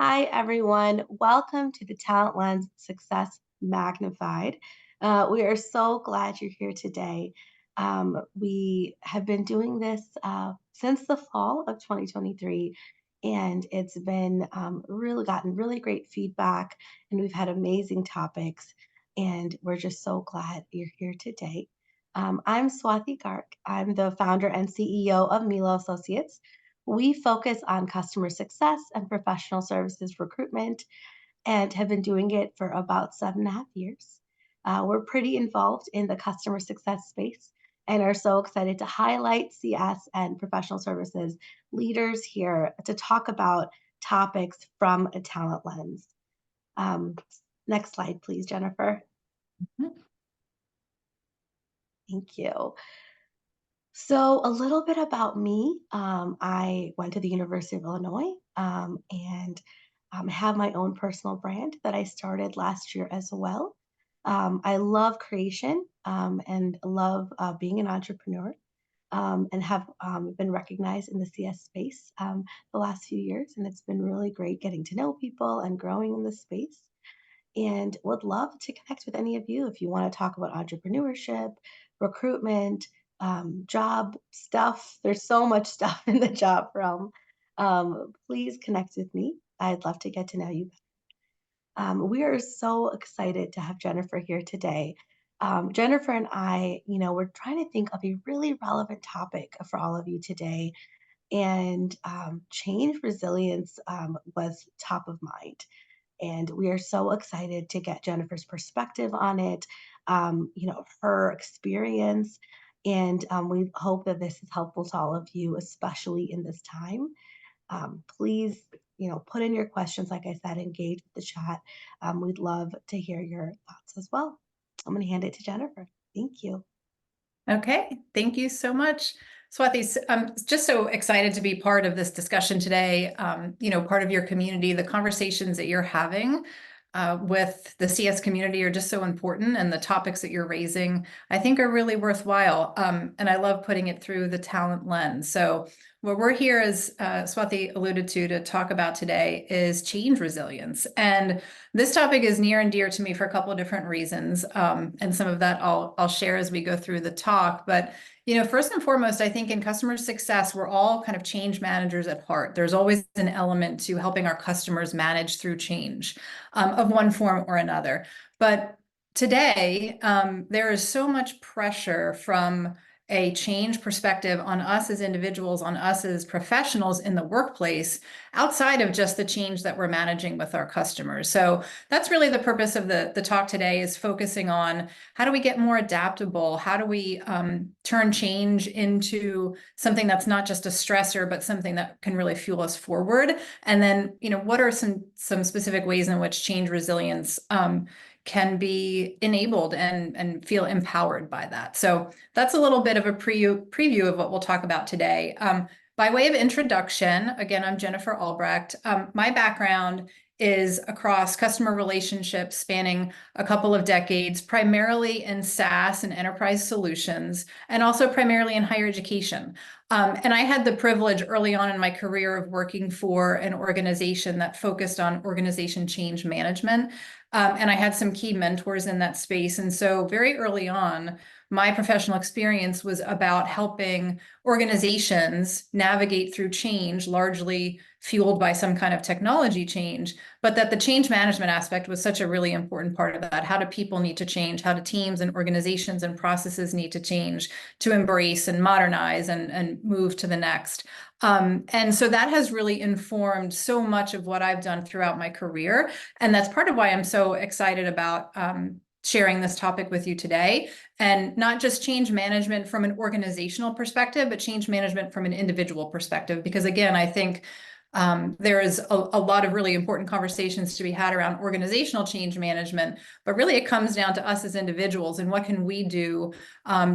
Hi, everyone. Welcome to the Talent Lens Success Magnified. We are so glad you're here today. We have been doing this since the fall of 2023, and it's been really gotten really great feedback, and we've had amazing topics, and we're just so glad you're here today. I'm Swati Garg. I'm the founder and CEO of Milo Associates. We focus on customer success and professional services recruitment and have been doing it for about 7.5 years. We're pretty involved in the customer success space and are so excited to highlight CS and professional services leaders here to talk about topics from a talent lens. Um, Next slide, please, Jennifer. Thank you. So a little bit about me. I went to the University of Illinois and have my own personal brand that I started last year as well. I love creation and love being an entrepreneur and have been recognized in the CS space the last few years. And it's been really great getting to know people and growing in the space. And would love to connect with any of you if you want to talk about entrepreneurship, recruitment, job stuff. There's so much stuff in the job realm. Please connect with me. I'd love to get to know you. We are so excited to have Jennifer here today. Jennifer and I, we're trying to think of a really relevant topic for all of you today. And change resilience was top of mind. And we are so excited to get Jennifer's perspective on it, her experience. And we hope that this is helpful to all of you, especially in this time. Please, put in your questions, like I said, engage with the chat. We'd love to hear your thoughts as well. I'm going to hand it to Jennifer. Thank you. Okay, thank you so much, Swati. I'm just so excited to be part of this discussion today. Part of your community, the conversations that you're having with the CS community are just so important, and the topics that you're raising, I think, are really worthwhile. And I love putting it through the talent lens. So what we're here, as Swati alluded to talk about today, is change resilience. And this topic is near and dear to me for a couple of different reasons. And some of that I'll share as we go through the talk. But first and foremost, I think in customer success, we're all kind of change managers at heart. There's always an element to helping our customers manage through change of one form or another. But today, there is so much pressure from a change perspective on us as individuals, on us as professionals in the workplace, outside of just the change that we're managing with our customers. So that's really the purpose of the talk today, is focusing on how do we get more adaptable? How do we turn change into something that's not just a stressor, but something that can really fuel us forward? And then, what are some specific ways in which change resilience can be enabled and feel empowered by that? So that's a little bit of a preview of what we'll talk about today. By way of introduction, again, I'm Jennifer Albrecht. My background is across customer relationships spanning a couple of decades, primarily in SaaS and enterprise solutions, and also primarily in higher education. And I had the privilege early on in my career of working for an organization that focused on organization change management. And I had some key mentors in that space. And so very early on, my professional experience was about helping organizations navigate through change, largely fueled by some kind of technology change, but that the change management aspect was such a really important part of that. How do people need to change? How do teams and organizations and processes need to change to embrace and modernize and move to the next? And so that has really informed so much of what I've done throughout my career. And that's part of why I'm so excited about sharing this topic with you today. And not just change management from an organizational perspective, but change management from an individual perspective. Because again, I think there is a lot of really important conversations to be had around organizational change management, but really it comes down to us as individuals and what can we do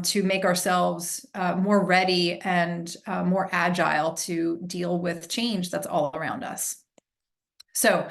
to make ourselves more ready and more agile to deal with change that's all around us. So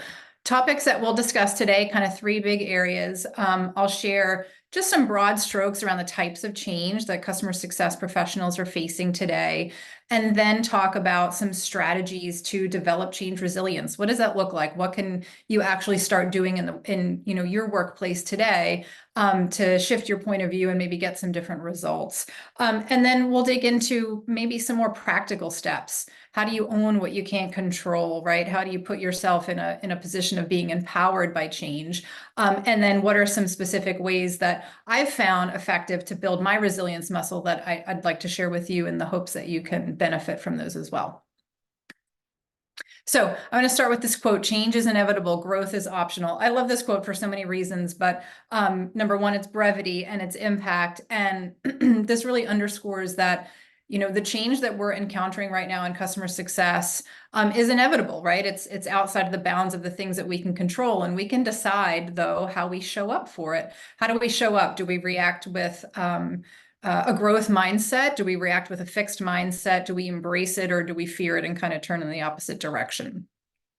Topics that we'll discuss today, kind of three big areas. I'll share just some broad strokes around the types of change that customer success professionals are facing today, and then talk about some strategies to develop change resilience. What does that look like? What can you actually start doing in your workplace today to shift your point of view and maybe get some different results? And then we'll dig into maybe some more practical steps. How do you own what you can't control, right? How do you put yourself in a position of being empowered by change? And then what are some specific ways that I've found effective to build my resilience muscle that I'd like to share with you in the hopes that you can benefit from those as well. So I'm going to start with this quote: change is inevitable, growth is optional. I love this quote for so many reasons, but number one, its brevity and its impact. And this really underscores that the change that we're encountering right now in customer success is inevitable, right? It's outside of the bounds of the things that we can control, and we can decide, though, how we show up for it. How do we show up? Do we react with a growth mindset? Do we react with a fixed mindset? Do we embrace it, or do we fear it and kind of turn in the opposite direction?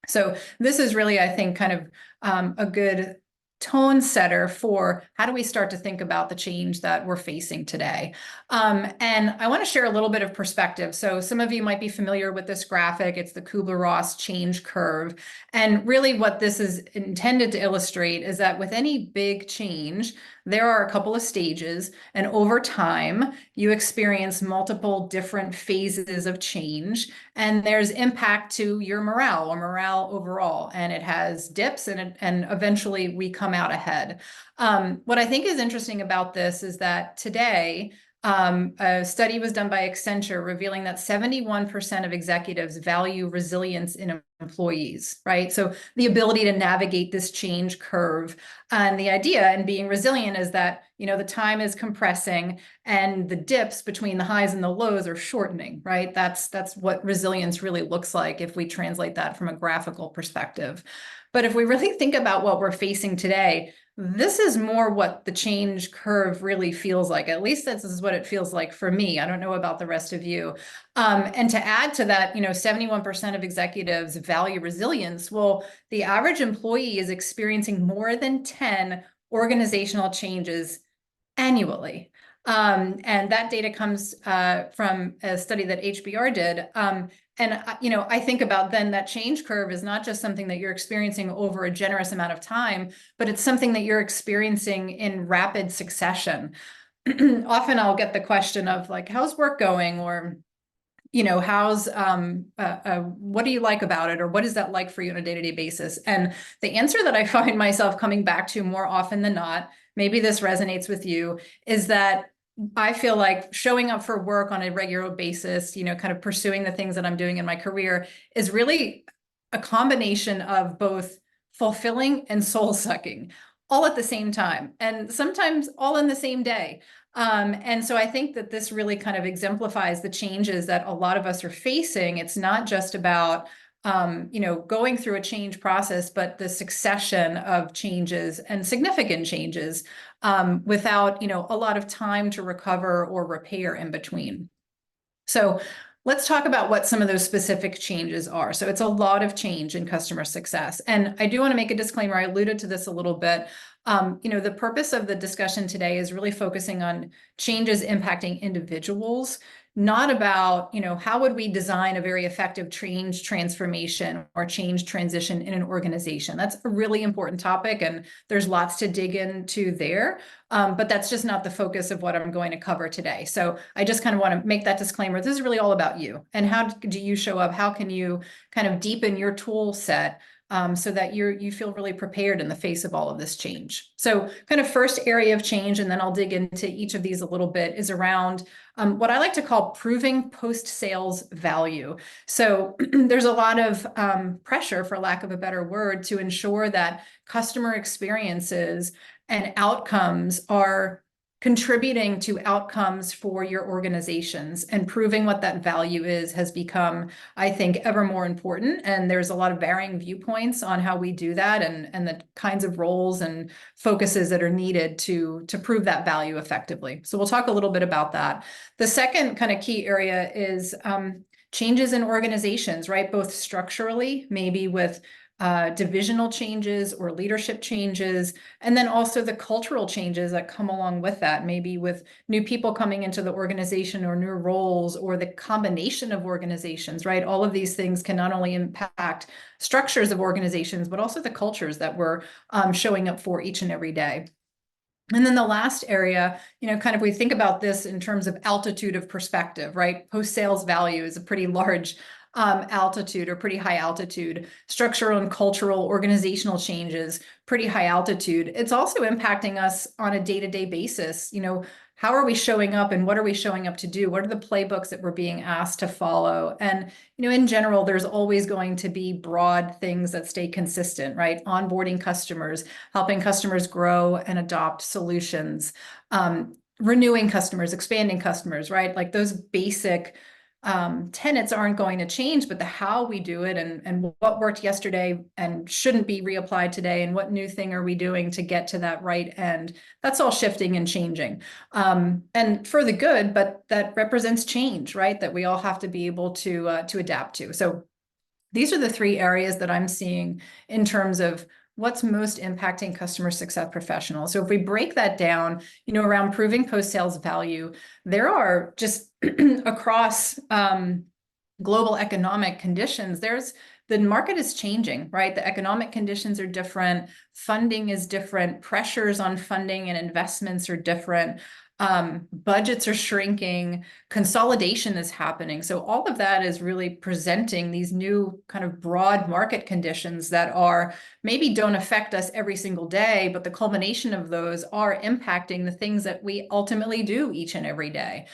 So this is really, I think, kind of a good tone setter for how do we start to think about the change that we're facing today. And I want to share a little bit of perspective. So some of you might be familiar with this graphic. It's the Kubler-Ross change curve. And really what this is intended to illustrate is that with any big change, there are a couple of stages, and over time, you experience multiple different phases of change, and there's impact to your morale or morale overall, and it has dips, and eventually we come out ahead. What I think is interesting about this is that today, a study was done by Accenture revealing that 71% of executives value resilience in employees, right? So the ability to navigate this change curve. And the idea in being resilient is that, the time is compressing and the dips between the highs and the lows are shortening, right? That's what resilience really looks like if we translate that from a graphical perspective. But if we really think about what we're facing today, this is more what the change curve really feels like. At least this is what it feels like for me. I don't know about the rest of you. And to add to that, 71% of executives value resilience. Well, the average employee is experiencing more than 10 organizational changes annually. And that data comes from a study that HBR did. I think about then that change curve is not just something that you're experiencing over a generous amount of time, but it's something that you're experiencing in rapid succession. Often I'll get the question of like, how's work going? Or, how's, what do you like about it? Or what is that like for you on a day-to-day basis? And the answer that I find myself coming back to more often than not, maybe this resonates with you, is that I feel like showing up for work on a regular basis, kind of pursuing the things that I'm doing in my career is really a combination of both fulfilling and soul-sucking all at the same time, and sometimes all in the same day. And so I think that this really kind of exemplifies the changes that a lot of us are facing. It's not just about going through a change process, but the succession of changes and significant changes without, a lot of time to recover or repair in between. So let's talk about what some of those specific changes are. So it's a lot of change in customer success. And I do want to make a disclaimer. I alluded to this a little bit. The purpose of the discussion today is really focusing on changes impacting individuals, not about, how would we design a very effective change transformation or change transition in an organization. That's a really important topic, and there's lots to dig into there. But that's just not the focus of what I'm going to cover today. So I just kind of want to make that disclaimer. This is really all about you and how do you show up? How can you kind of deepen your tool set so that you feel really prepared in the face of all of this change. So kind of first area of change, and then I'll dig into each of these a little bit, is around what I like to call proving post-sales value. So there's a lot of pressure, for lack of a better word, to ensure that customer experiences and outcomes are contributing to outcomes for your organizations, and proving what that value is has become, I think, ever more important. And there's a lot of varying viewpoints on how we do that, and the kinds of roles and focuses that are needed to prove that value effectively. So we'll talk a little bit about that. The second kind of key area is changes in organizations, right? Both structurally, maybe with divisional changes or leadership changes, and then also the cultural changes that come along with that, maybe with new people coming into the organization or new roles or the combination of organizations, right? All of these things can not only impact structures of organizations, but also the cultures that we're showing up for each and every day. And then the last area, kind of we think about this in terms of altitude of perspective, right? Post-sales value is a pretty large altitude or pretty high altitude. Structural and cultural organizational changes, pretty high altitude. It's also impacting us on a day-to-day basis. How are we showing up and what are we showing up to do? What are the playbooks that we're being asked to follow? And, in general, there's always going to be broad things that stay consistent, right? Onboarding customers, helping customers grow and adopt solutions, renewing customers, expanding customers, right? Like those basic tenets aren't going to change, but the how we do it and what worked yesterday and shouldn't be reapplied today, and what new thing are we doing to get to that right end, that's all shifting and changing. And for the good, but that represents change, right? That we all have to be able to adapt to. So these are the three areas that I'm seeing in terms of what's most impacting customer success professionals. So if we break that down, around proving post-sales value, there are just across global economic conditions, the market is changing, right? The economic conditions are different, funding is different, pressures on funding and investments are different. Budgets are shrinking, consolidation is happening. So all of that is really presenting these new kind of broad market conditions that maybe don't affect us every single day, but the culmination of those are impacting the things that we ultimately do each and every day.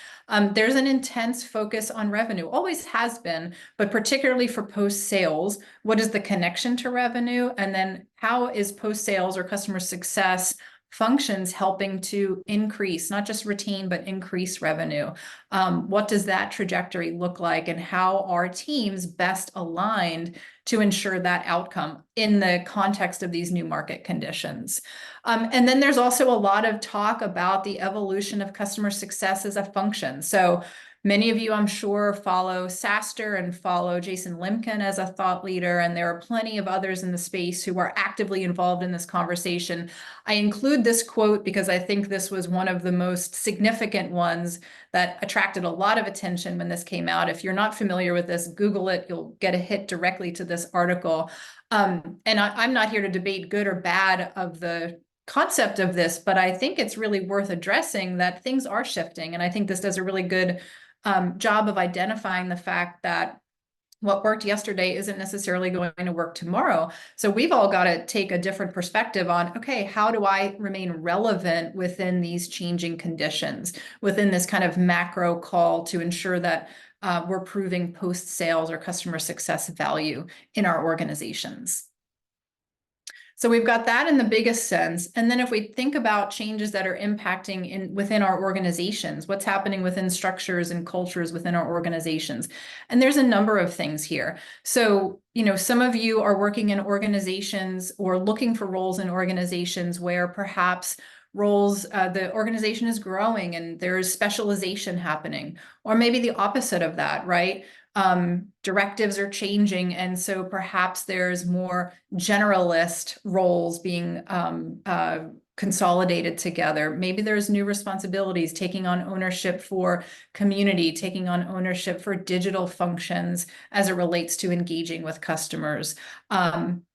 There's an intense focus on revenue, always has been, but particularly for post-sales, what is the connection to revenue? And then how is post-sales or customer success functions helping to increase, not just retain, but increase revenue? What does that trajectory look like, and how are teams best aligned to ensure that outcome in the context of these new market conditions? And then there's also a lot of talk about the evolution of customer success as a function. So many of you, I'm sure, follow SaaStr and follow Jason Limkin as a thought leader, and there are plenty of others in the space who are actively involved in this conversation. I include this quote because I think this was one of the most significant ones that attracted a lot of attention when this came out. If you're not familiar with this, Google it, you'll get a hit directly to this article. And I'm not here to debate good or bad of the concept of this, but I think it's really worth addressing that things are shifting. And I think this does a really good job of identifying the fact that what worked yesterday isn't necessarily going to work tomorrow. So we've all got to take a different perspective on, okay, how do I remain relevant within these changing conditions, within this kind of macro call to ensure that we're proving post-sales or customer success value in our organizations. So we've got that in the biggest sense. And then if we think about changes that are impacting within our organizations, what's happening within structures and cultures within our organizations. And there's a number of things here. So, some of you are working in organizations or looking for roles in organizations where perhaps the organization is growing and there's specialization happening, or maybe the opposite of that, right? Directives are changing, and so perhaps there's more generalist roles being consolidated together. Maybe there's new responsibilities, taking on ownership for community, taking on ownership for digital functions as it relates to engaging with customers.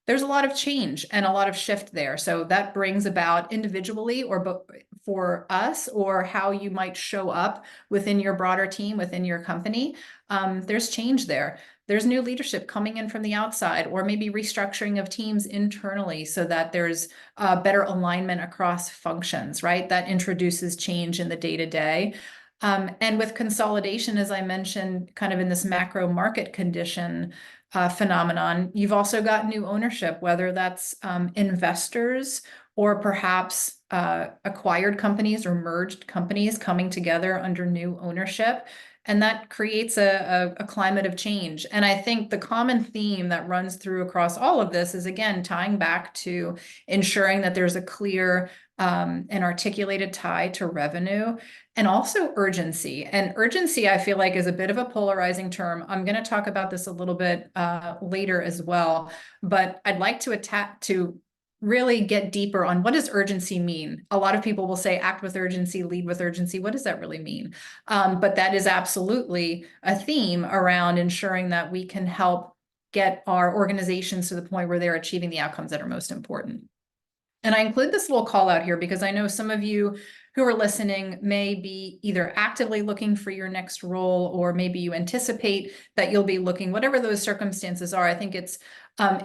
There's a lot of change and a lot of shift there. So that brings about individually or for us, or how you might show up within your broader team, within your company. There's change there. There's new leadership coming in from the outside, or maybe restructuring of teams internally so that there's better alignment across functions, right? That introduces change in the day-to-day. And with consolidation, as I mentioned, kind of in this macro market condition phenomenon, you've also got new ownership, whether that's investors or perhaps acquired companies or merged companies coming together under new ownership. And that creates a climate of change. And I think the common theme that runs through across all of this is, again, tying back to ensuring that there's a clear and articulated tie to revenue, and also urgency. And urgency, I feel like, is a bit of a polarizing term. I'm going to talk about this a little bit later as well, but I'd like to really get deeper on what does urgency mean. A lot of people will say act with urgency, lead with urgency. What does that really mean? But that is absolutely a theme around ensuring that we can help get our organizations to the point where they're achieving the outcomes that are most important. And I include this little call out here because I know some of you who are listening may be either actively looking for your next role, or maybe you anticipate that you'll be looking, whatever those circumstances are. I think it's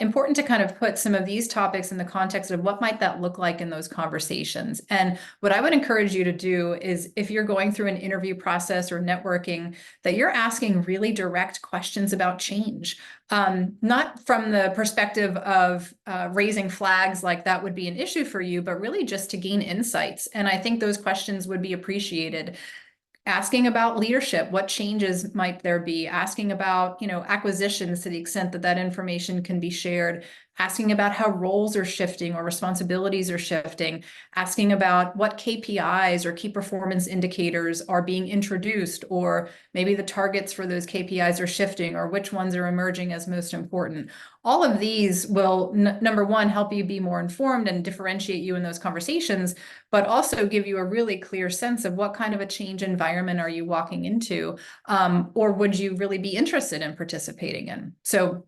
important to kind of put some of these topics in the context of what might that look like in those conversations. And what I would encourage you to do is, if you're going through an interview process or networking, that you're asking really direct questions about change. Not from the perspective of raising flags like that would be an issue for you, but really just to gain insights. And I think those questions would be appreciated. Asking about leadership, what changes might there be? Asking about, acquisitions to the extent that that information can be shared. Asking about how roles are shifting or responsibilities are shifting. Asking about what KPIs or key performance indicators are being introduced, or maybe the targets for those KPIs are shifting, or which ones are emerging as most important. All of these will, number one, help you be more informed and differentiate you in those conversations, but also give you a really clear sense of what kind of a change environment are you walking into, or would you really be interested in participating in. So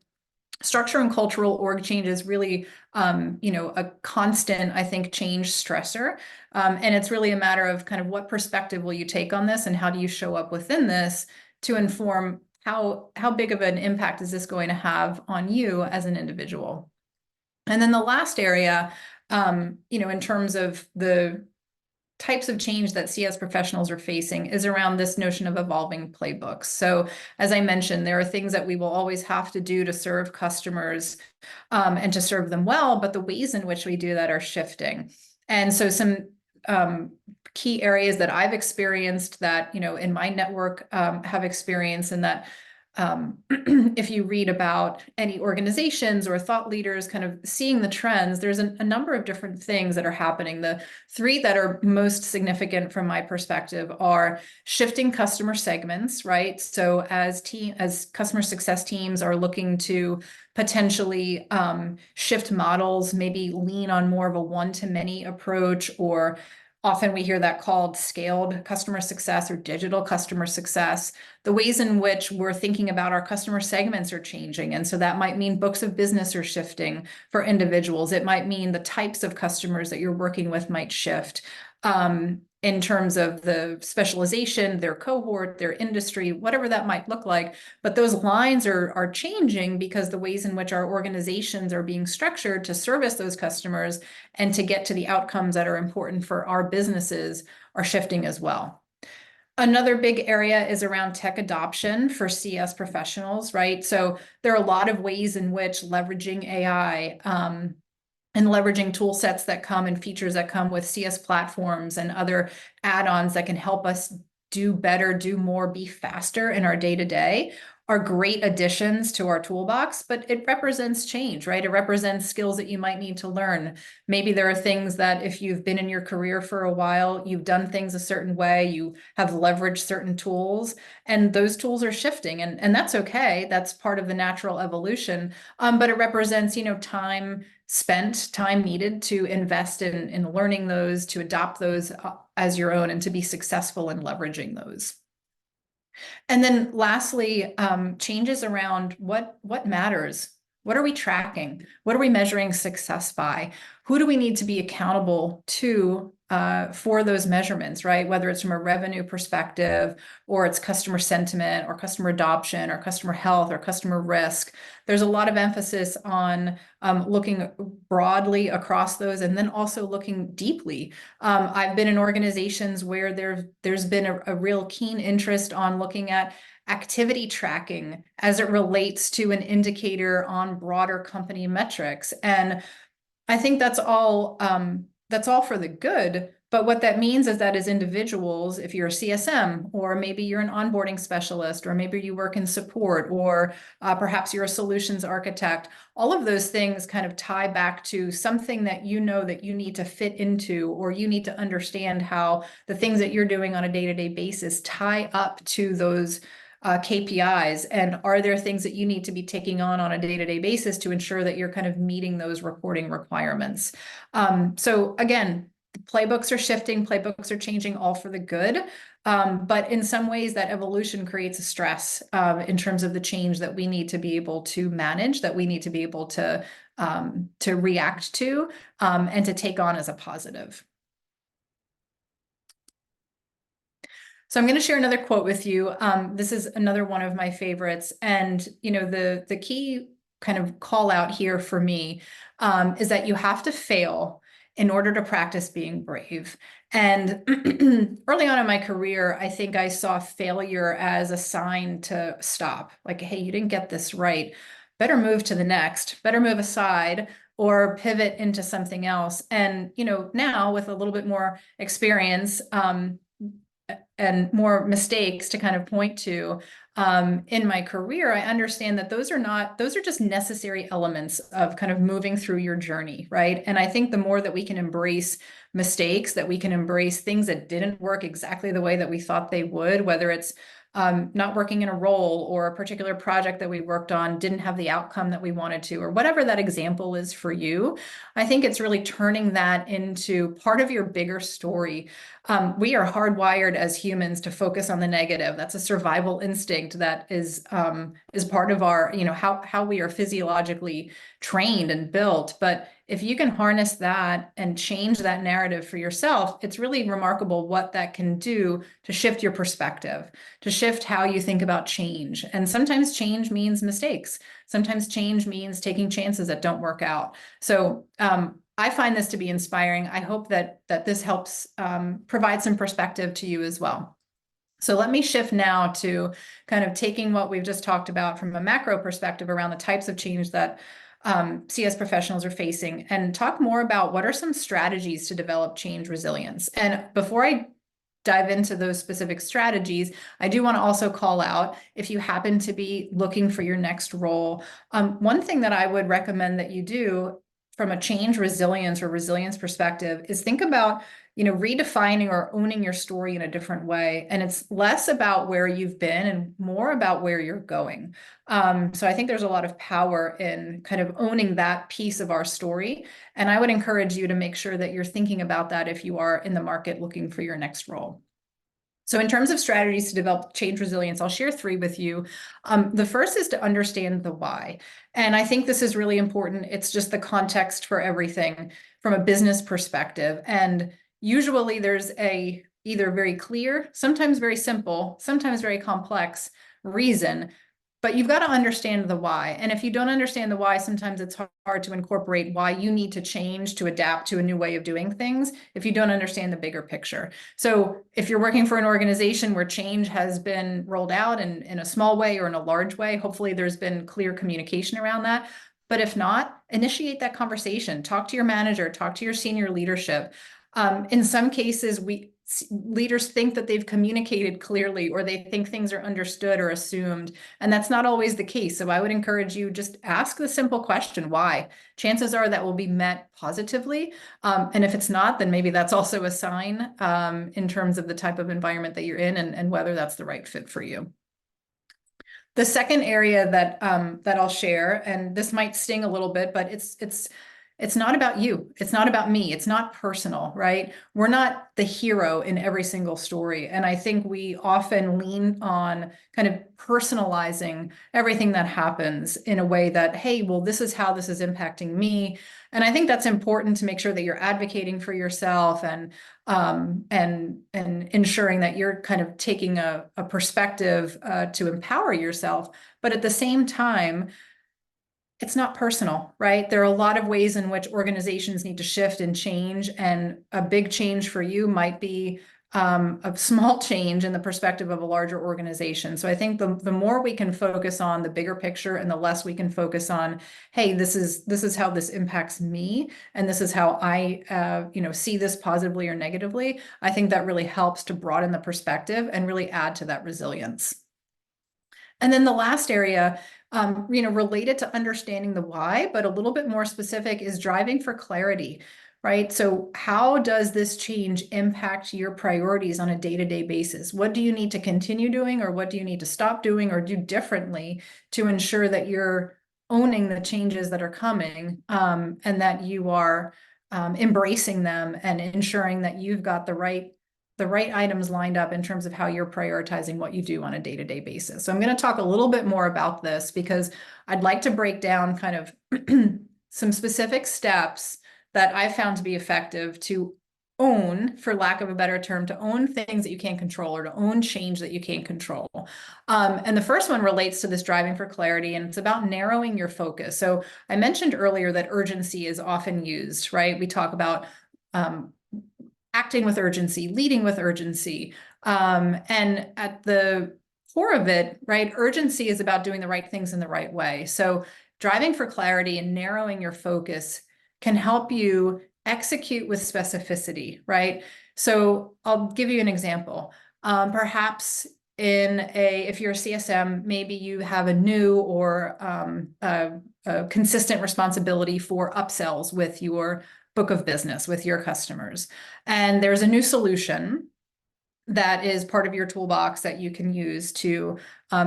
structure and cultural org change is really, a constant, I think, change stressor. And it's really a matter of kind of what perspective will you take on this, and how do you show up within this to inform how big of an impact is this going to have on you as an individual. And then the last area, in terms of the types of change that CS professionals are facing, is around this notion of evolving playbooks. So as I mentioned, there are things that we will always have to do to serve customers and to serve them well, but the ways in which we do that are shifting. And so some key areas that I've experienced that, in my network have experienced, and that if you read about any organizations or thought leaders kind of seeing the trends, there's a number of different things that are happening. The three that are most significant from my perspective are shifting customer segments, right? So as customer success teams are looking to potentially shift models, maybe lean on more of a one-to-many approach, or often we hear that called scaled customer success or digital customer success. The ways in which we're thinking about our customer segments are changing. And so that might mean books of business are shifting for individuals. It might mean the types of customers that you're working with might shift. In terms of the specialization, their cohort, their industry, whatever that might look like. But those lines are changing because the ways in which our organizations are being structured to service those customers and to get to the outcomes that are important for our businesses are shifting as well. Another big area is around tech adoption for CS professionals, right? So there are a lot of ways in which leveraging AI, and leveraging tool sets that come and features that come with CS platforms and other add-ons that can help us do better, do more, be faster in our day-to-day are great additions to our toolbox, but it represents change, right? It represents skills that you might need to learn. Maybe there are things that if you've been in your career for a while, you've done things a certain way, you have leveraged certain tools, and those tools are shifting, and that's okay. That's part of the natural evolution, but it represents, time spent, time needed to invest in learning those, to adopt those as your own, and to be successful in leveraging those. And then lastly, changes around what matters. What are we tracking? What are we measuring success by? Who do we need to be accountable to for those measurements, right? Whether it's from a revenue perspective, or it's customer sentiment, or customer adoption, or customer health, or customer risk. There's a lot of emphasis on looking broadly across those, and then also looking deeply. I've been in organizations where there's been a real keen interest on looking at activity tracking as it relates to an indicator on broader company metrics. And I think that's all for the good, But what that means is that as individuals, if you're a CSM, or maybe you're an onboarding specialist, or maybe you work in support, or perhaps you're a solutions architect, all of those things kind of tie back to something that you know that you need to fit into, or you need to understand how the things that you're doing on a day-to-day basis tie up to those KPIs. And are there things that you need to be taking on a day-to-day basis to ensure that you're kind of meeting those reporting requirements? So again, playbooks are shifting, playbooks are changing, all for the good. But in some ways, that evolution creates a stress in terms of the change that we need to be able to manage, that we need to be able to react to, and to take on as a positive. So I'm going to share another quote with you. This is another one of my favorites. And, the key kind of call out here for me is that you have to fail in order to practice being brave. And early on in my career, I think I saw failure as a sign to stop. Like, hey, you didn't get this right. Better move to the next, better move aside, or pivot into something else. And, now with a little bit more experience, and more mistakes to kind of point to in my career, I understand that those are just necessary elements of kind of moving through your journey, right? And I think the more that we can embrace mistakes, that we can embrace things that didn't work exactly the way that we thought they would, whether it's not working in a role, or a particular project that we worked on didn't have the outcome that we wanted to, or whatever that example is for you. I think it's really turning that into part of your bigger story. We are hardwired as humans to focus on the negative. That's a survival instinct that is part of our, how we are physiologically trained and built. But if you can harness that and change that narrative for yourself, it's really remarkable what that can do to shift your perspective, to shift how you think about change. And sometimes change means mistakes. Sometimes change means taking chances that don't work out. So I find this to be inspiring. I hope that this helps provide some perspective to you as well. So let me shift now to kind of taking what we've just talked about from a macro perspective around the types of change that CS professionals are facing, and talk more about what are some strategies to develop change resilience. And before I dive into those specific strategies, I do want to also call out, if you happen to be looking for your next role, one thing that I would recommend that you do from a change resilience or resilience perspective is think about, redefining or owning your story in a different way. And it's less about where you've been and more about where you're going. So I think there's a lot of power in kind of owning that piece of our story. And I would encourage you to make sure that you're thinking about that if you are in the market looking for your next role. So in terms of strategies to develop change resilience, I'll share 3 with you. The first is to understand the why. And I think this is really important. It's just the context for everything from a business perspective. And usually there's a either very clear, sometimes very simple, sometimes very complex reason, but you've got to understand the why. And if you don't understand the why, sometimes it's hard to incorporate why you need to change to adapt to a new way of doing things if you don't understand the bigger picture. So if you're working for an organization where change has been rolled out in a small way or in a large way, hopefully there's been clear communication around that. But if not, initiate that conversation. Talk to your manager, talk to your senior leadership. In some cases, leaders think that they've communicated clearly, or they think things are understood or assumed, and that's not always the case. So I would encourage you, just ask the simple question, why? Chances are that will be met positively. And if it's not, then maybe that's also a sign in terms of the type of environment that you're in, and whether that's the right fit for you. The second area that I'll share, and this might sting a little bit, but it's not about you. It's not about me. It's not personal, right? We're not the hero in every single story. And I think we often lean on kind of personalizing everything that happens in a way that, hey, well, this is how this is impacting me. And I think that's important to make sure that you're advocating for yourself and ensuring that you're kind of taking a perspective to empower yourself. But at the same time, it's not personal, right? There are a lot of ways in which organizations need to shift and change, and a big change for you might be a small change in the perspective of a larger organization. So I think the more we can focus on the bigger picture and the less we can focus on, hey, this is how this impacts me, and this is how I see this positively or negatively. I think that really helps to broaden the perspective and really add to that resilience. And then the last area, related to understanding the why, but a little bit more specific, is driving for clarity, right? So how does this change impact your priorities on a day-to-day basis? What do you need to continue doing, or what do you need to stop doing or do differently to ensure that you're owning the changes that are coming, and that you are embracing them and ensuring that you've got the right items lined up in terms of how you're prioritizing what you do on a day-to-day basis. So I'm going to talk a little bit more about this because I'd like to break down kind of some specific steps that I've found to be effective to own, for lack of a better term, to own things that you can't control, or to own change that you can't control. And the first one relates to this driving for clarity, and it's about narrowing your focus. So I mentioned earlier that urgency is often used, right? We talk about acting with urgency, leading with urgency. And at the core of it, right, urgency is about doing the right things in the right way. So driving for clarity and narrowing your focus can help you execute with specificity, right? So I'll give you an example. Perhaps if you're a CSM, maybe you have a new or a consistent responsibility for upsells with your book of business, with your customers. And there's a new solution that is part of your toolbox that you can use to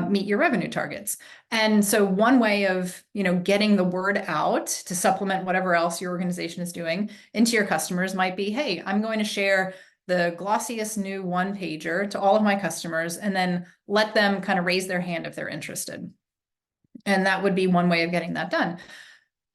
meet your revenue targets. And so one way of getting the word out to supplement whatever else your organization is doing into your customers might be, hey, I'm going to share the glossiest new one pager to all of my customers, and then let them kind of raise their hand if they're interested. And that would be one way of getting that done.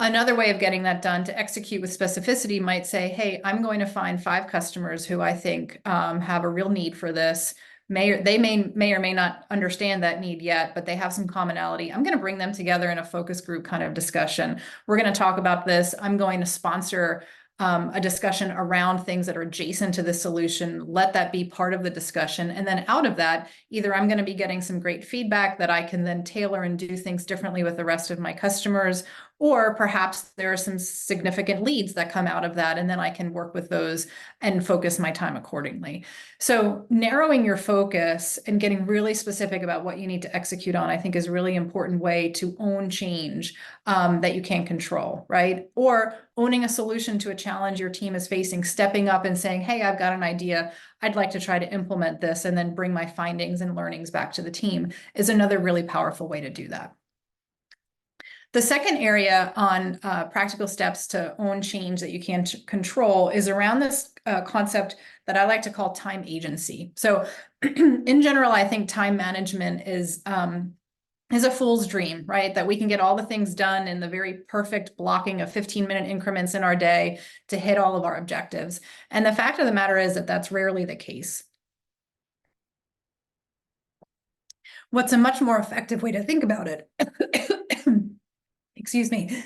Another way of getting that done to execute with specificity might say, hey, I'm going to find 5 customers who I think have a real need for this. They may or may not understand that need yet, but they have some commonality. I'm going to bring them together in a focus group kind of discussion. We're going to talk about this. I'm going to sponsor a discussion around things that are adjacent to the solution. Let that be part of the discussion. And then out of that, either I'm going to be getting some great feedback that I can then tailor and do things differently with the rest of my customers, or perhaps there are some significant leads that come out of that, and then I can work with those and focus my time accordingly. So narrowing your focus and getting really specific about what you need to execute on, I think, is a really important way to own change that you can't control, right? Or owning a solution to a challenge your team is facing, stepping up and saying, hey, I've got an idea. I'd like to try to implement this, and then bring my findings and learnings back to the team, is another really powerful way to do that. The second area on practical steps to own change that you can't control is around this concept that I like to call time agency. So in general, I think time management is a fool's dream, right? That we can get all the things done in the very perfect blocking of 15-minute increments in our day to hit all of our objectives. And the fact of the matter is that that's rarely the case. What's a much more effective way to think about it? Excuse me.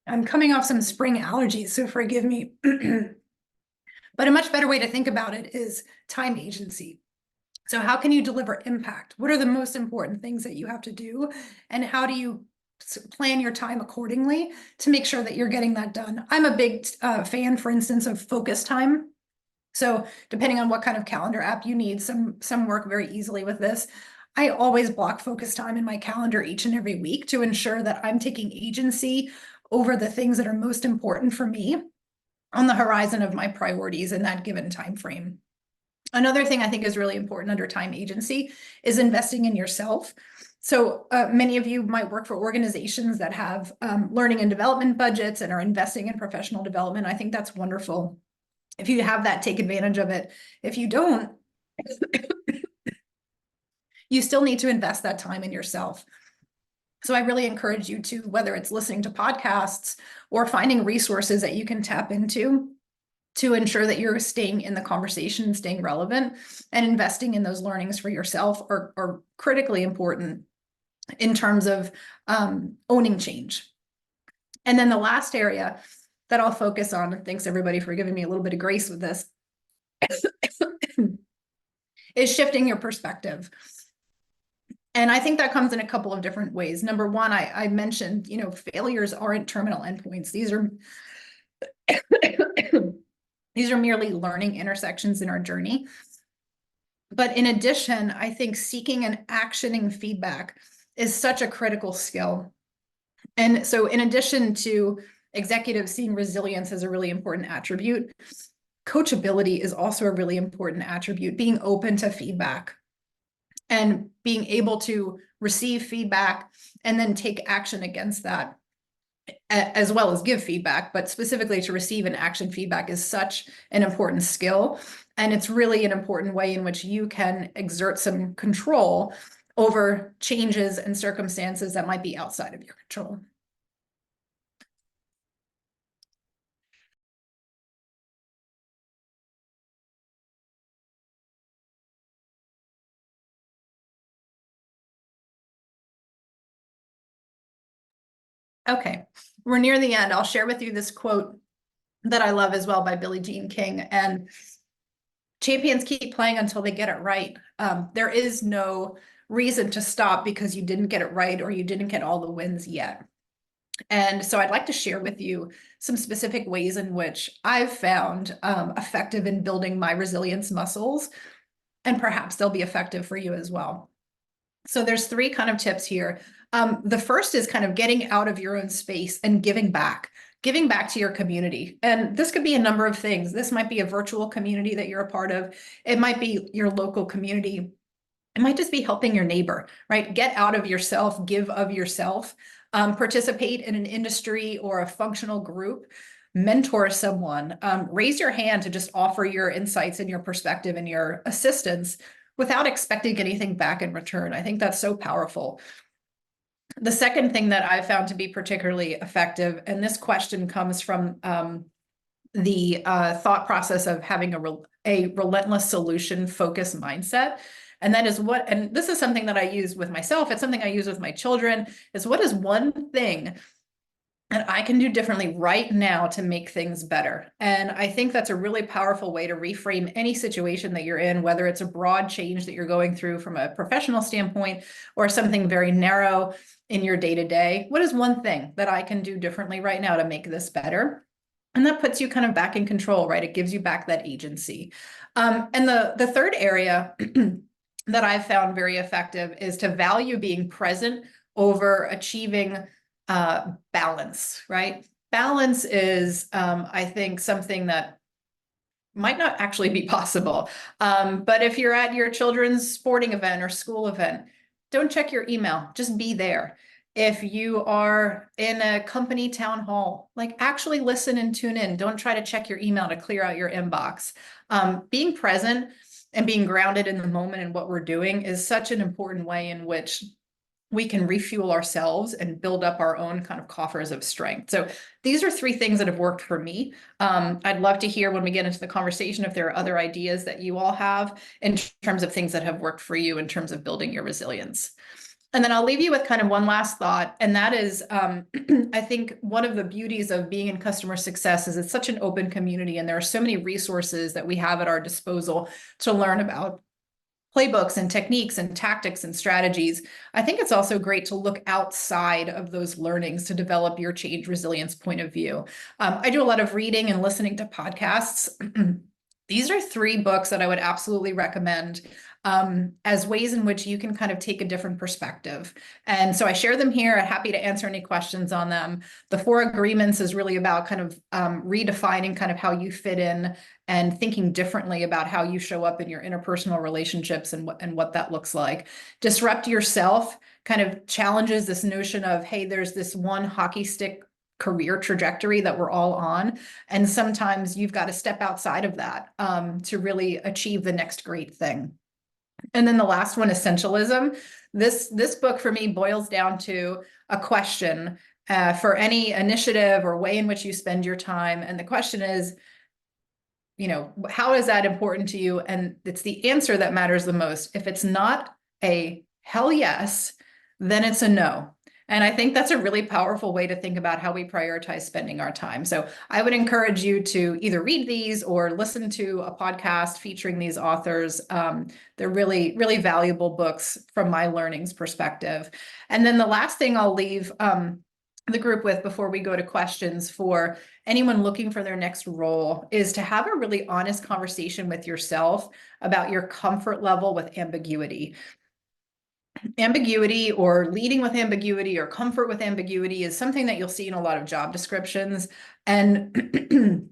I'm coming off some spring allergies, so forgive me. But a much better way to think about it is time agency. So how can you deliver impact? What are the most important things that you have to do? And how do you plan your time accordingly to make sure that you're getting that done? I'm a big fan, for instance, of focus time. So depending on what kind of calendar app you need, some work very easily with this. I always block focus time in my calendar each and every week to ensure that I'm taking agency over the things that are most important for me on the horizon of my priorities in that given time frame. Another thing I think is really important under time agency is investing in yourself. So many of you might work for organizations that have learning and development budgets and are investing in professional development. I think that's wonderful. If you have that, take advantage of it. If you don't, you still need to invest that time in yourself. So I really encourage you to, whether it's listening to podcasts or finding resources that you can tap into to ensure that you're staying in the conversation, staying relevant, and investing in those learnings for yourself are critically important. in terms of owning change. And then the last area that I'll focus on, and thanks everybody for giving me a little bit of grace with this, is shifting your perspective. And I think that comes in a couple of different ways. Number one, I mentioned, failures aren't terminal endpoints. These are these are merely learning intersections in our journey. But in addition, I think seeking and actioning feedback is such a critical skill. And so in addition to executives seeing resilience as a really important attribute, coachability is also a really important attribute, being open to feedback and being able to receive feedback and then take action against that, as well as give feedback, but specifically to receive and action feedback is such an important skill. And it's really an important way in which you can exert some control over changes and circumstances that might be outside of your control. Okay, we're near the end. I'll share with you this quote that I love as well by Billie Jean King. And champions keep playing until they get it right. There is no reason to stop because you didn't get it right or you didn't get all the wins yet. And so I'd like to share with you some specific ways in which I've found effective in building my resilience muscles, and perhaps they'll be effective for you as well. So there's three kind of tips here. The first is kind of getting out of your own space and giving back to your community. And this could be a number of things. This might be a virtual community that you're a part of. It might be your local community. It might just be helping your neighbor, right? Get out of yourself, give of yourself, participate in an industry or a functional group, mentor someone, raise your hand to just offer your insights and your perspective and your assistance without expecting anything back in return. I think that's so powerful. The second thing that I found to be particularly effective, and this question comes from the thought process of having a relentless solution focused mindset. And that is and this is something that I use with myself. It's something I use with my children, is what is one thing that I can do differently right now to make things better? And I think that's a really powerful way to reframe any situation that you're in, whether it's a broad change that you're going through from a professional standpoint or something very narrow in your day-to-day. What is one thing that I can do differently right now to make this better? And that puts you kind of back in control, right? It gives you back that agency. And the third area that I've found very effective is to value being present over achieving balance, right? Balance is, I think, something that might not actually be possible. But if you're at your children's sporting event or school event, don't check your email, just be there. If you are in a company town hall, like actually listen and tune in. Don't try to check your email to clear out your inbox. Being present and being grounded in the moment and what we're doing is such an important way in which we can refuel ourselves and build up our own kind of coffers of strength. So these are three things that have worked for me. I'd love to hear when we get into the conversation if there are other ideas that you all have in terms of things that have worked for you in terms of building your resilience. And then I'll leave you with kind of one last thought, and that is, I think one of the beauties of being in customer success is it's such an open community, and there are so many resources that we have at our disposal to learn about playbooks and techniques and tactics and strategies. I think it's also great to look outside of those learnings to develop your change resilience point of view. I do a lot of reading and listening to podcasts. These are three books that I would absolutely recommend as ways in which you can kind of take a different perspective. And so I share them here. I'm happy to answer any questions on them. The Four Agreements is really about kind of redefining kind of how you fit in and thinking differently about how you show up in your interpersonal relationships and what that looks like. Disrupt Yourself kind of challenges this notion of, hey, there's this one hockey stick career trajectory that we're all on. And sometimes you've got to step outside of that to really achieve the next great thing. And then the last one, Essentialism. This book for me boils down to a question for any initiative or way in which you spend your time. And the question is, how is that important to you? And it's the answer that matters the most. If it's not a hell yes, then it's a no. And I think that's a really powerful way to think about how we prioritize spending our time. So I would encourage you to either read these or listen to a podcast featuring these authors. They're really, really valuable books from my learnings perspective. And then the last thing I'll leave the group with before we go to questions for anyone looking for their next role is to have a really honest conversation with yourself about your comfort level with ambiguity. Ambiguity or leading with ambiguity or comfort with ambiguity is something that you'll see in a lot of job descriptions. And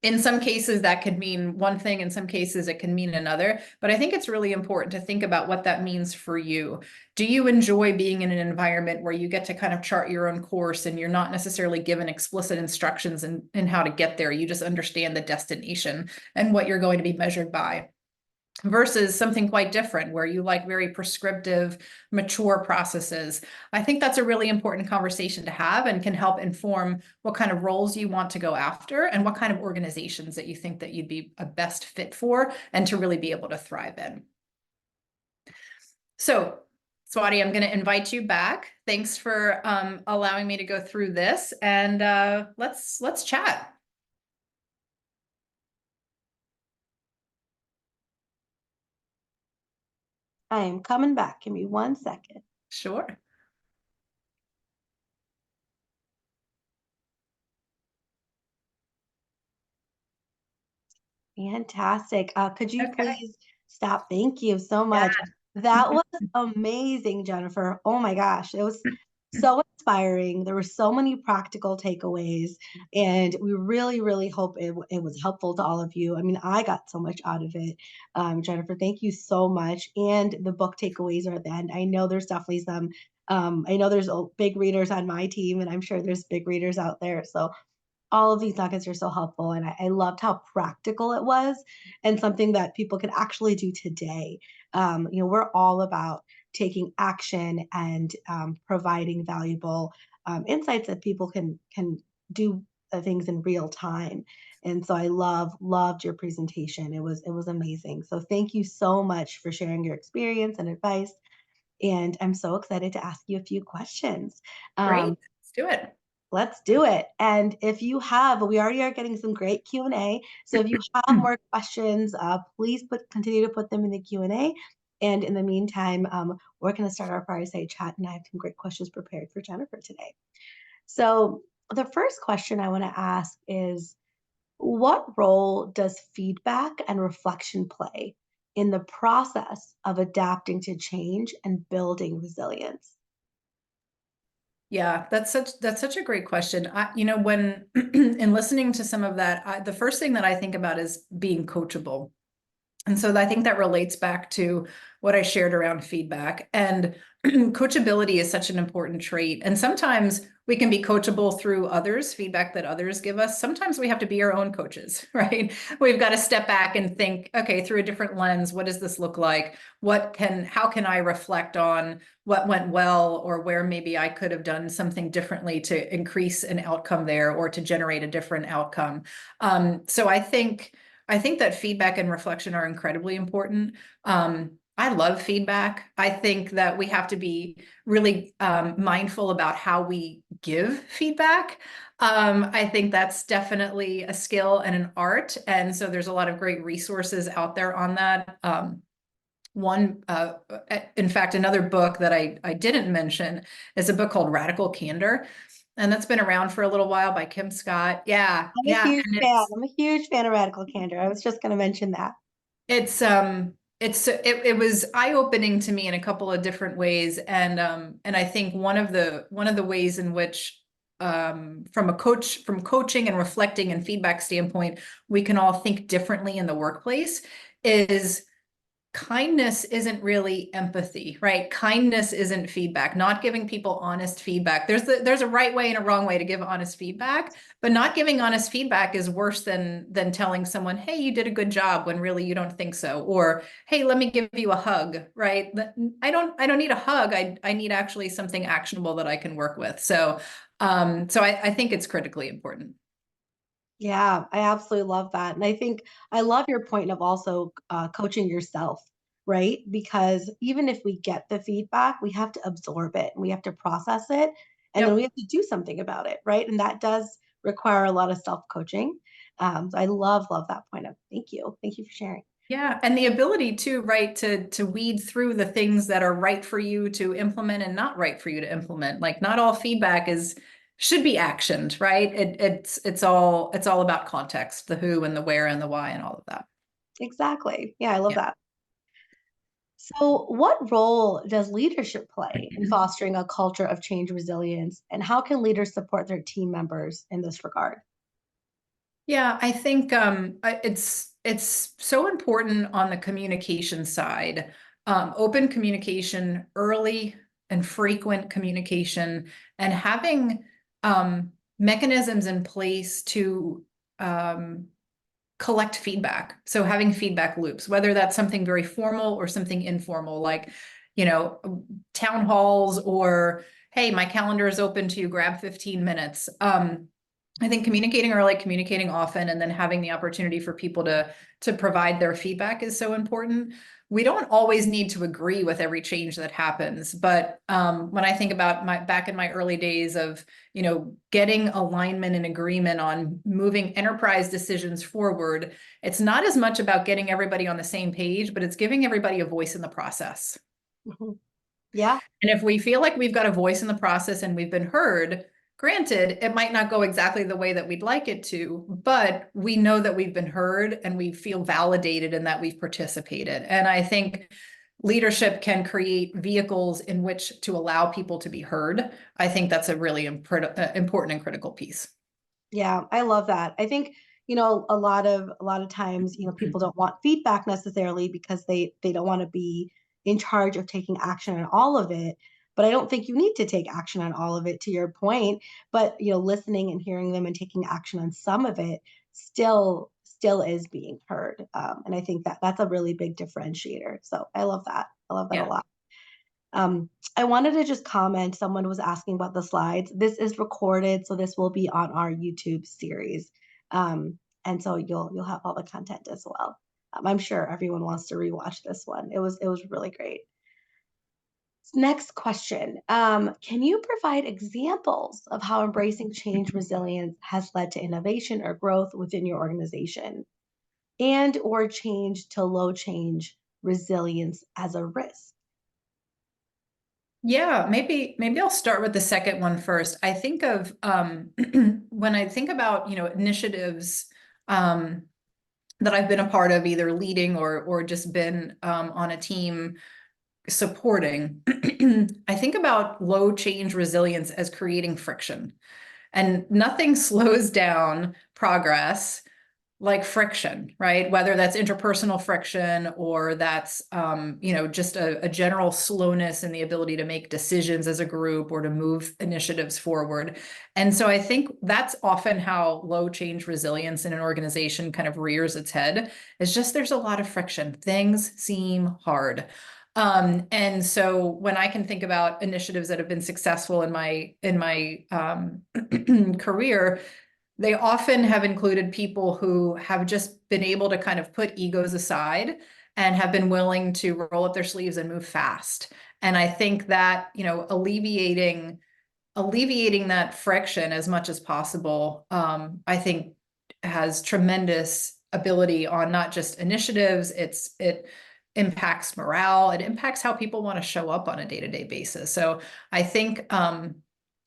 in some cases that could mean one thing, in some cases it can mean another. But I think it's really important to think about what that means for you. Do you enjoy being in an environment where you get to kind of chart your own course and you're not necessarily given explicit instructions in how to get there? You just understand the destination and what you're going to be measured by, versus something quite different where you like very prescriptive, mature processes. I think that's a really important conversation to have and can help inform what kind of roles you want to go after and what kind of organizations that you think that you'd be a best fit for and to really be able to thrive in. So, Swati, I'm going to invite you back. Thanks for allowing me to go through this, and let's chat. I am coming back. Give me 1 second. Sure. Fantastic. Could you Okay. please stop? Thank you so Yeah. much. That was amazing, Jennifer. Oh my gosh, it was so inspiring. There were so many practical takeaways, and we really, really hope it was helpful to all of you. I mean, I got so much out of it. Jennifer, thank you so much. And the book takeaways are at the end. I know there's definitely some. I know there's big readers on my team, and I'm sure there's big readers out there. So all of these nuggets are so helpful, and I loved how practical it was and something that people can actually do today. We're all about taking action and providing valuable insights that people can do things in real time. And so I loved your presentation. It was amazing. So thank you so much for sharing your experience and advice. And I'm so excited to ask you a few questions. Great. Um, Let's do it. Let's do it. And if you have, we already are getting some great Q&A. So if you have more questions, please continue to put them in the Q&A. And in the meantime, we're going to start our fireside chat, and I have some great questions prepared for Jennifer today. So the first question I want to ask is, what role does feedback and reflection play in the process of adapting to change and building resilience? Yeah, that's such a great question. When in listening to some of that, the first thing that I think about is being coachable. And so I think that relates back to what I shared around feedback. And coachability is such an important trait. And sometimes we can be coachable through others, feedback that others give us. Sometimes we have to be our own coaches, right? We've got to step back and think, okay, through a different lens, what does this look like? How can I reflect on what went well, or where maybe I could have done something differently to increase an outcome there or to generate a different outcome? So I think that feedback and reflection are incredibly important. I love feedback. I think that we have to be really mindful about how we give feedback. I think that's definitely a skill and an art. And so there's a lot of great resources out there on that. In fact, another book that I didn't mention is a book called Radical Candor. And that's been around for a little while by Kim Scott. Yeah, I'm a yeah. huge And fan. I'm a huge fan of Radical Candor. I was just going to mention that. it was eye-opening to me in a couple of different ways, and I think one of the ways in which from coaching and reflecting and feedback standpoint, we can all think differently in the workplace is kindness isn't really empathy, right? Kindness isn't feedback. Not giving people honest feedback. There's a right way and a wrong way to give honest feedback, but not giving honest feedback is worse than telling someone, "Hey, you did a good job," when really you don't think so, or, "Hey, let me give you a hug," right? I don't need a hug. I need actually something actionable that I can work with. So I think it's critically important. Yeah, I absolutely love that. And I think I love your point of also coaching yourself. right? Because even if we get the feedback, we have to absorb it and we have to process it and then we Yep. have to do something about it, right? And that does require a lot of self coaching. So I love that point of thank you. Thank you for sharing. Yeah, and the ability to, right, to weed through the things that are right for you to implement and not right for you to implement. Like not all feedback is should be actioned, right? It's all about context, the who and the where and the why and all of that. Exactly. Yeah, I love Yeah. that. So, what role does leadership play in fostering a culture of change resilience, and how can leaders support their team members in this regard? Yeah, I think it's so important on the communication side. Open communication, early and frequent communication, and having mechanisms in place to um, collect feedback. So having feedback loops, whether that's something very formal or something informal, like, you know, town halls or, hey, my calendar is open to you, grab 15 minutes. I think communicating early, communicating often, and then having the opportunity for people to provide their feedback is so important. We don't always need to agree with every change that happens, but when I think about my back in my early days of getting alignment and agreement on moving enterprise decisions forward, it's not as much about getting everybody on the same page, but it's giving everybody a voice in the process. Mhm. Yeah, And if we feel like we've got a voice in the process and we've been heard, granted, it might not go exactly the way that we'd like it to, but we know that we've been heard and we feel validated and that we've participated. And I think leadership can create vehicles in which to allow people to be heard. I think that's a really important and critical piece. yeah, I love that. I think, a lot of times, people don't want feedback necessarily because they don't want to be in charge of taking action on all of it. But I don't think you need to take action on all of it to your point. But listening and hearing them and taking action on some of it still is being heard. And I think that that's a really big differentiator. So I love that. I love that a Yeah. lot. I wanted to just comment, someone was asking about the slides. This is recorded, so this will be on our YouTube series. And so you'll have all the content as well. I'm sure everyone wants to rewatch this one. It was really great. Next question. Can you provide examples of how embracing change resilience has led to innovation or growth within your organization and or change to low change resilience as a risk? Yeah, maybe I'll start with the second one first. I think of when I think about, initiatives um that I've been a part of, either leading or just been on a team supporting. I think about low change resilience as creating friction, and nothing slows down progress like friction, right? Whether that's interpersonal friction or that's just a general slowness in the ability to make decisions as a group or to move initiatives forward. And so I think that's often how low change resilience in an organization kind of rears its head. Is just there's a lot of friction. Things seem hard. And so when I can think about initiatives that have been successful in my career, they often have included people who have just been able to kind of put egos aside and have been willing to roll up their sleeves and move fast. And I think that, alleviating that friction as much as possible, I think has tremendous ability on not just initiatives, it impacts morale, it impacts how people want to show up on a day-to-day basis. So I think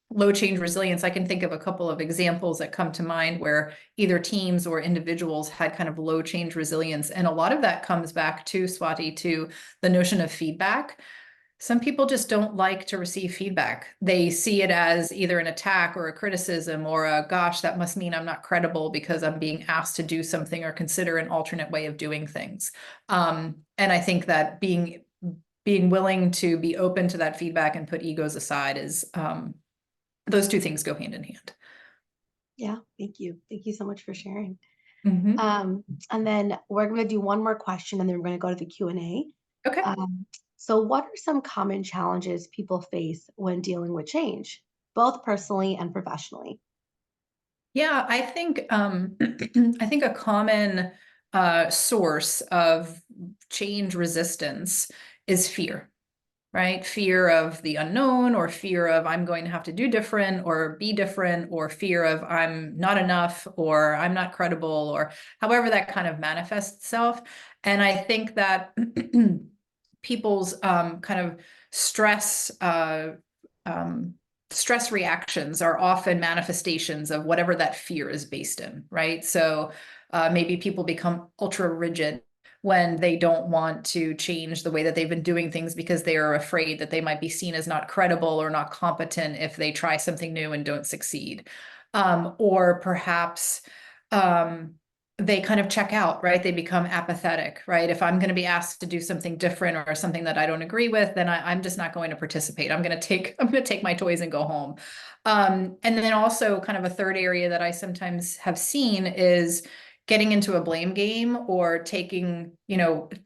low change resilience, I can think of a couple of examples that come to mind where either teams or individuals had kind of low change resilience. And a lot of that comes back to, Swati, to the notion of feedback. Some people just don't like to receive feedback. They see it as either an attack or a criticism or a, gosh, that must mean I'm not credible because I'm being asked to do something or consider an alternate way of doing things. And I think that being willing to be open to that feedback and put egos aside is those two things go hand in hand. Yeah, thank you. Thank you so much for sharing. Hmm. And then we're going to do one more question and then we're going to go to the Q&A. Okay. So what are some common challenges people face when dealing with change, both personally and professionally? Yeah, I think I think a common source of change resistance is fear, right? Fear of the unknown, or fear of I'm going to have to do different or be different, or fear of I'm not enough or I'm not credible, or however that kind of manifests itself. And I think that people's kind of stress um, stress reactions are often manifestations of whatever that fear is based in, right? So maybe people become ultra rigid when they don't want to change the way that they've been doing things because they are afraid that they might be seen as not credible or not competent if they try something new and don't succeed. Or perhaps they kind of check out, right? They become apathetic, right? If I'm going to be asked to do something different or something that I don't agree with, then I'm just not going to participate. I'm going to take my toys and go home. And then also kind of a third area that I sometimes have seen is getting into a blame game, or taking,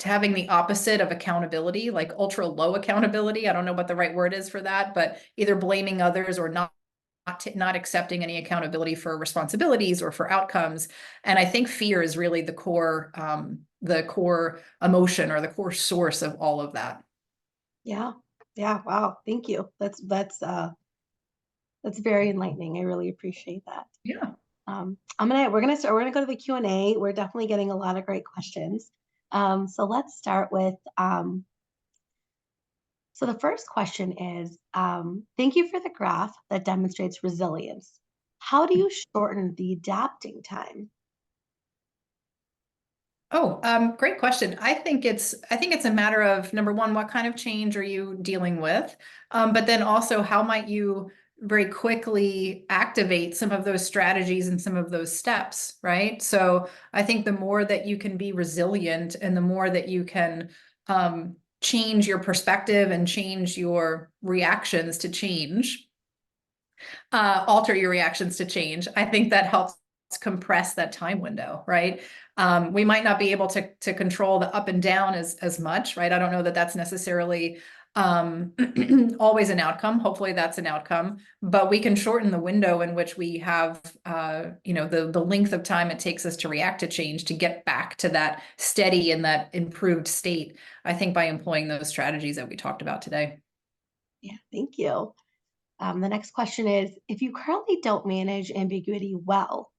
having the opposite of accountability, like ultra low accountability. I don't know what the right word is for that, but either blaming others or not accepting any accountability for responsibilities or for outcomes. And I think fear is really the core emotion, or the core source of all of that. Yeah. Yeah. Wow. Thank you. That's very enlightening. I really appreciate that. Yeah. We're gonna go to the Q&A. We're definitely getting a lot of great questions. So let's start with, so the first question is, thank you for the graph that demonstrates resilience. How do you shorten the adapting time? Oh, great question. I think it's a matter of, number one, what kind of change are you dealing with? But then also, how might you very quickly activate some of those strategies and some of those steps, right? So I think the more that you can be resilient, and the more that you can change your perspective and change your reactions to change, alter your reactions to change, I think that helps compress that time window, right? We might not be able to control the up and down as much, right? I don't know that that's necessarily um, always an outcome. Hopefully that's an outcome, but we can shorten the window in which we have, the length of time it takes us to react to change, to get back to that steady and that improved state, I think, by employing those strategies that we talked about today. Yeah, thank you. The next question is, if you currently don't manage ambiguity well,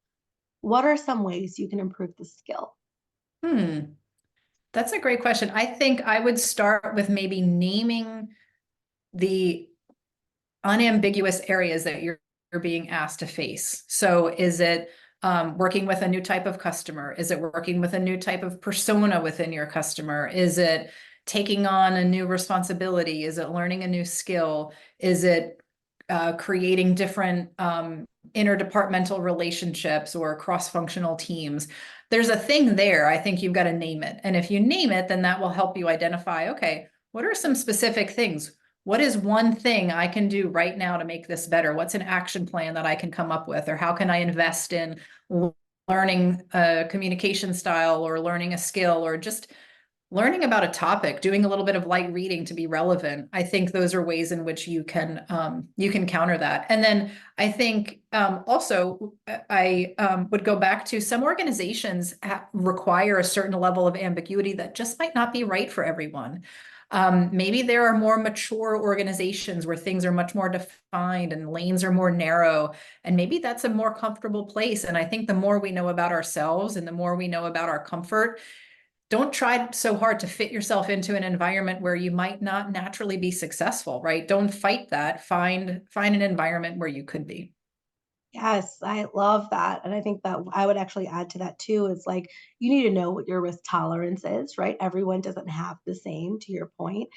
what are some ways you can improve the skill? Hmm. That's a great question. I think I would start with maybe naming the unambiguous areas that you're being asked to face. So is it working with a new type of customer? Is it working with a new type of persona within your customer? Is it taking on a new responsibility? Is it learning a new skill? Is it creating different interdepartmental relationships or cross-functional teams? There's a thing there. I think you've got to name it. And if you name it, then that will help you identify, okay, what are some specific things? What is one thing I can do right now to make this better? What's an action plan that I can come up with? Or how can I invest in learning a communication style, or learning a skill, or just learning about a topic, doing a little bit of light reading to be relevant? I think those are ways in which you can counter that. And then I think also I would go back to, some organizations require a certain level of ambiguity that just might not be right for everyone. Maybe there are more mature organizations where things are much more defined and lanes are more narrow, and maybe that's a more comfortable place. And I think the more we know about ourselves and the more we know about our comfort, don't try so hard to fit yourself into an environment where you might not naturally be successful, right? Don't fight that. Find an environment where you could be. Yes, I love that. And I think that I would actually add to that too is like you need to know what your risk tolerance is, right? Everyone doesn't have the same, to your point.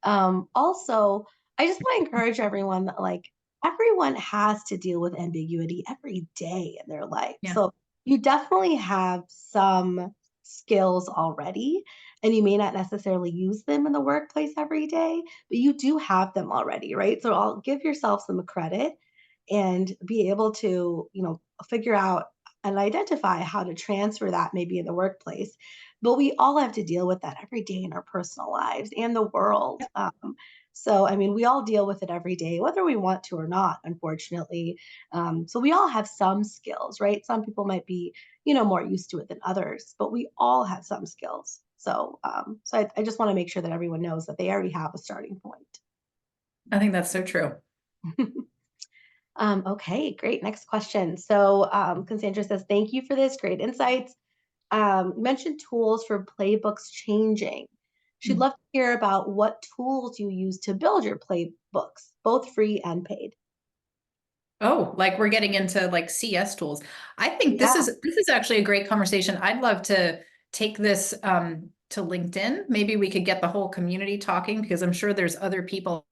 Also, I just want to encourage everyone that like everyone has to deal with ambiguity every day in their life. Yeah. So you definitely have some skills already, and you may not necessarily use them in the workplace every day, but you do have them already, right? So I'll give yourself some credit and be able to, figure out and identify how to transfer that maybe in the workplace. But we all have to deal with that every day in our personal lives and the world. So, I mean, we all deal with it every day, whether we want to or not, unfortunately. So, we all have some skills, right? Some people might be, more used to it than others, but we all have some skills. So I just want to make sure that everyone knows that they already have a starting point. I think that's so true. Okay, great. Next question. So, Cassandra says, thank you for this. Great insights. You mentioned tools for playbooks changing. She'd love to hear about what tools you use to build your playbooks, both free and paid. Oh, like we're getting into like CS tools. I think Yeah, this is actually a great conversation. I'd love to take this to LinkedIn. Maybe we could get the whole community talking because I'm sure there's other people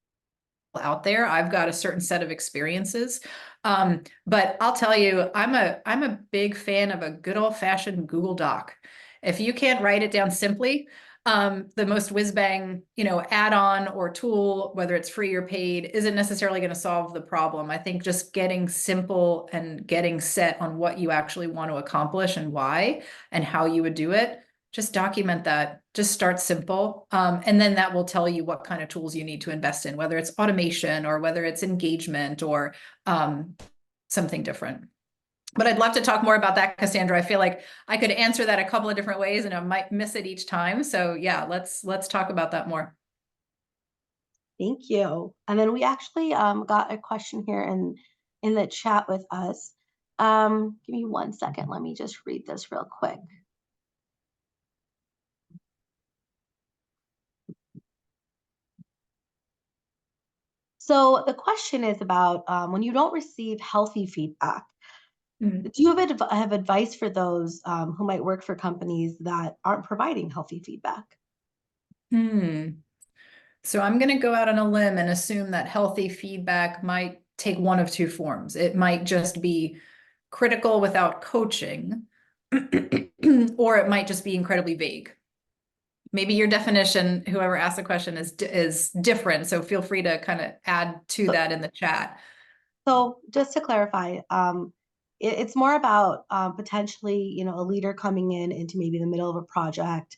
out there. I've got a certain set of experiences. But I'll tell you, I'm a big fan of a good old-fashioned Google Doc. If you can't write it down simply, the most whiz-bang, add-on or tool, whether it's free or paid, isn't necessarily going to solve the problem. I think just getting simple and getting set on what you actually want to accomplish and why and how you would do it, just document that. Just start simple. And then that will tell you what kind of tools you need to invest in, whether it's automation or whether it's engagement or something different. But I'd love to talk more about that, Cassandra. I feel like I could answer that a couple of different ways and I might miss it each time. So yeah, let's talk about that more. thank you. And then we actually got a question here in the chat with us. Give me 1 second. Let me just read this real quick. So the question is about when you don't receive healthy feedback. Mhm. Do you have advice for those who might work for companies that aren't providing healthy feedback? Hmm. So I'm going to go out on a limb and assume that healthy feedback might take one of two forms. It might just be critical without coaching, or it might just be incredibly vague. Maybe your definition, whoever asked the question, is different. So feel free to kind of add to So, that in the chat. so just to clarify, it's more about potentially, a leader coming in into maybe the middle of a project,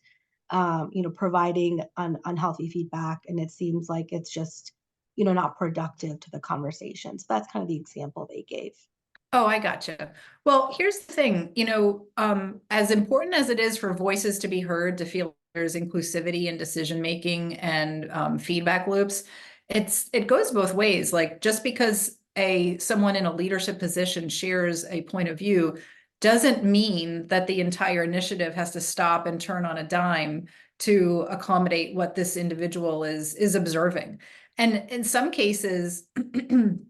providing unhealthy feedback, and it seems like it's just, not productive to the conversation. So that's kind of the example they gave. Oh, I gotcha. Well, here's the thing, as important as it is for voices to be heard, to feel there's inclusivity in decision making and feedback loops, it goes both ways. Like just because someone in a leadership position shares a point of view doesn't mean that the entire initiative has to stop and turn on a dime to accommodate what this individual is observing. And in some cases, and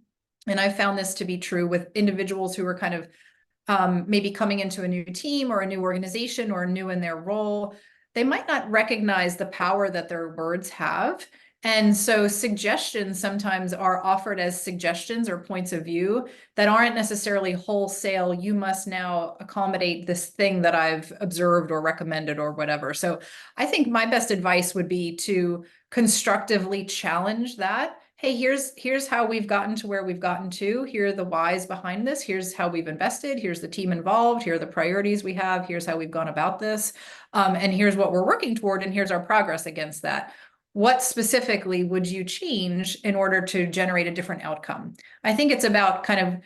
I found this to be true with individuals who are kind of maybe coming into a new team or a new organization or new in their role. They might not recognize the power that their words have. And so suggestions sometimes are offered as suggestions or points of view that aren't necessarily wholesale. You must now accommodate this thing that I've observed or recommended or whatever. So I think my best advice would be to constructively challenge that. Hey, here's how we've gotten to where we've gotten to. Here are the whys behind this. Here's how we've invested. Here's the team involved. Here are the priorities we have. Here's how we've gone about this. And here's what we're working toward. And here's our progress against that. What specifically would you change in order to generate a different outcome? I think it's about kind of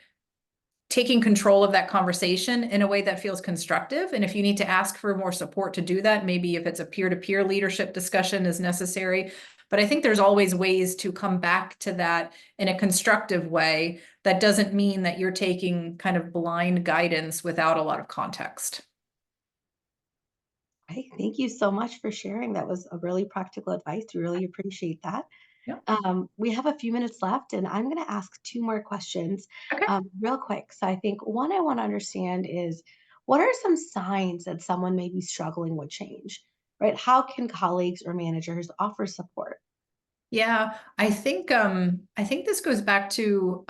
taking control of that conversation in a way that feels constructive. And if you need to ask for more support to do that, maybe if it's a peer-to-peer leadership discussion is necessary. But I think there's always ways to come back to that in a constructive way that doesn't mean that you're taking kind of blind guidance without a lot of context. Hey, thank you so much for sharing. That was a really practical advice. We really appreciate that. Yeah. We have a few minutes left, and I'm going to ask two more questions Okay. real quick. So I think one I want to understand is what are some signs that someone may be struggling with change, right? How can colleagues or managers offer support? Yeah, I think this goes back to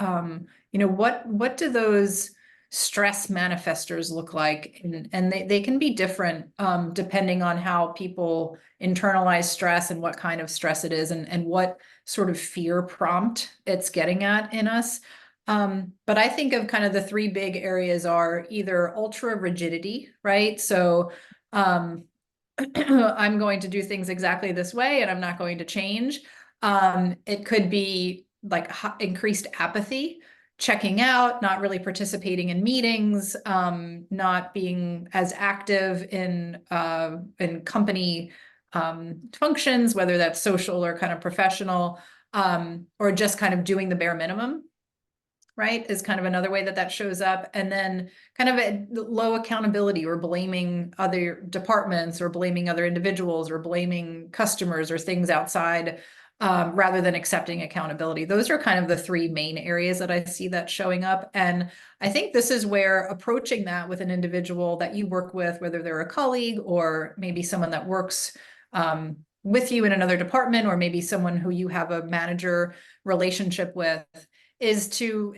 what do those stress manifestors look like? And they can be different depending on how people internalize stress and what kind of stress it is and what sort of fear prompt it's getting at in us. But I think of kind of the three big areas are either ultra rigidity, right? So I'm going to do things exactly this way and I'm not going to change. It could be like increased apathy, checking out, not really participating in meetings, not being as active in company functions, whether that's social or kind of professional, or just kind of doing the bare minimum, right, is kind of another way that that shows up. And then kind of a low accountability, or blaming other departments, or blaming other individuals, or blaming customers or things outside, rather than accepting accountability. Those are kind of the three main areas that I see that showing up. And I think this is where approaching that with an individual that you work with, whether they're a colleague or maybe someone that works with you in another department, or maybe someone who you have a manager relationship with, is to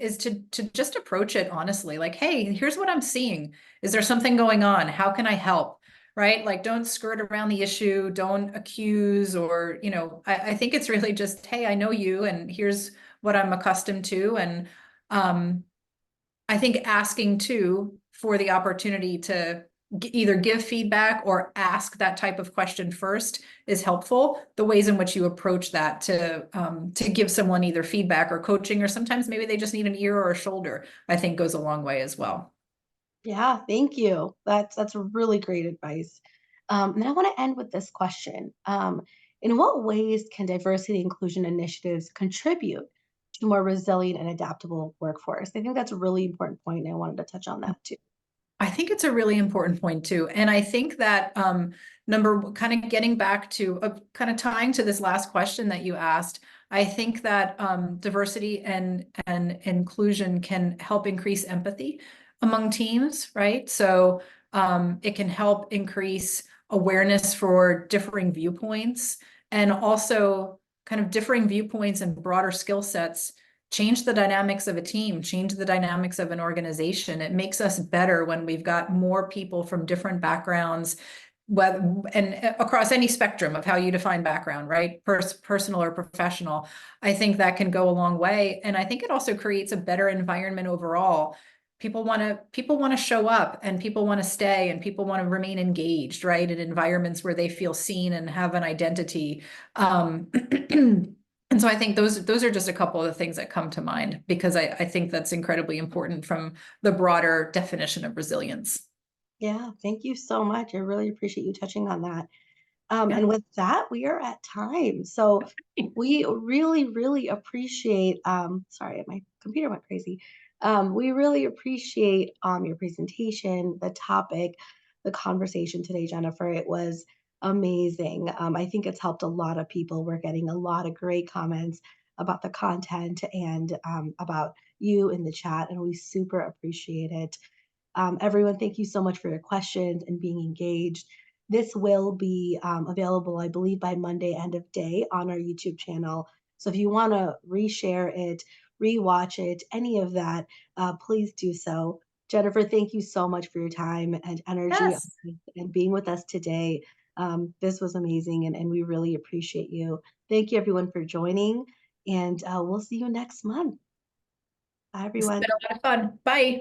just approach it honestly, like, hey, here's what I'm seeing. Is there something going on? How can I help? Right? Like, don't skirt around the issue, don't accuse, or, I think it's really just, hey, I know you, and here's what I'm accustomed to. And I think asking too for the opportunity to either give feedback or ask that type of question first is helpful. The ways in which you approach that to give someone either feedback or coaching, or sometimes maybe they just need an ear or a shoulder, I think goes a long way as well. Yeah, thank you. That's really great advice. And I want to end with this question. In what ways can diversity inclusion initiatives contribute to more resilient and adaptable workforce? I think that's a really important point, and I wanted to touch on that too. I think it's a really important point too. And I think that number, kind of getting back to kind of tying to this last question that you asked, I think that diversity and inclusion can help increase empathy among teams, right? So it can help increase awareness for differing viewpoints, and also kind of differing viewpoints and broader skill sets change the dynamics of a team, change the dynamics of an organization. It makes us better when we've got more people from different backgrounds, whether, and across any spectrum of how you define background, right? Personal or professional. I think that can go a long way. And I think it also creates a better environment overall. People want to show up, and people want to stay, and people want to remain engaged, right? In environments where they feel seen and have an identity. And so I think those are just a couple of the things that come to mind, because I think that's incredibly important from the broader definition of resilience. Yeah, thank you so much. I really appreciate you touching on that. Yeah. And with that, we are at time. So we really, really appreciate, sorry, my computer went crazy. We really appreciate your presentation, the topic, the conversation today, Jennifer. It was amazing. I think it's helped a lot of people. We're getting a lot of great comments about the content and about you in the chat, and we super appreciate it. Everyone, thank you so much for your questions and being engaged. This will be available, I believe, by Monday, end of day, on our YouTube channel. So if you want to reshare it, rewatch it, any of that, please do so. Jennifer, thank you so much for your time and energy Yes. and being with us today. This was amazing, and we really appreciate you. Thank you, everyone, for joining, and we'll see you next month. Bye, It's been everyone. a lot of fun. Bye.